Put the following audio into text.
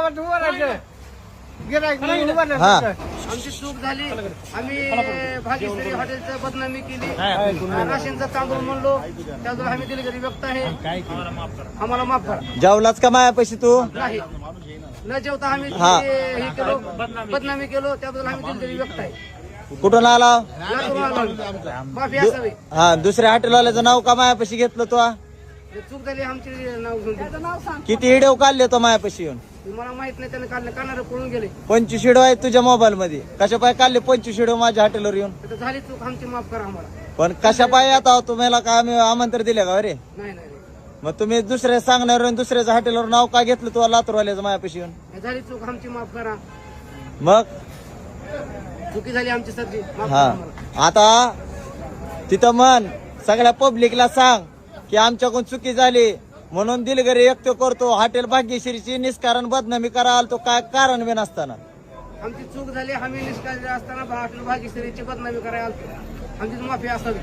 गावात उभं राहायचं गिऱ्हाईक म्हणून उभं हा. राहायचं. आमची चूक झाली. आम्ही भाग्यश्री हॉटेलचं बदनामी केली. राशनचा तांदूळ म्हणलो त्यामुळे आम्ही दिलगिरी व्यक्त आहे. आम्हाला माफ करा. जेवलाच का मायापाशी तू? नाही न जेवता आम्ही हा. हे केलो बदनामी केलो त्याबद्दल आम्ही दिलगिरी व्यक्त आहे. कुठून आला? लातूरून आलो. माफी असावी. हा, दुसऱ्या हॉटेलवाल्याचं नाव का मायापाशी घेतलं तू? चूक झाली आमची नाव घेऊन दिलं. किती व्हिडिओ काढले तो मायापाशी येऊन? मला माहित नाही त्याने काढलं काढणारे पळून गेले. 25 व्हिडिओ आहेत तुझ्या मोबाईल मध्ये. कशा पाय काढले 25 व्हिडिओ माझ्या हॉटेलवर येऊन? आता झाली चूक आमची माफ करा आम्हाला. पण कशा पाय आता तुम्हाला का आम्ही आमंत्रण दिले का रे? नाही नाही मग तुम्ही दुसऱ्या सांगण्यावर दुसऱ्याच्या हॉटेलवर नाव का घेतलं तू लातूरवाल्याचं मायापाशी येऊन? नाही. झाली चूक आमची माफ करा. मग चुकी झाली आमची सगळी माफ करा हा, आम्हाला. आता तिथं म्हण सगळ्या पब्लिकला सांग की आमच्याकडून चुकी झाली म्हणून दिलगिरी व्यक्त करतो. हॉटेल भाग्यश्रीची निष्कारण बदनामी कराल तो काय कारण बी नसताना. आमची चूक झाली. आम्ही निष्काळजी असताना हॉटेल भाग्यश्रीची बदनामी करायला आलतो. आमची माफी असावी.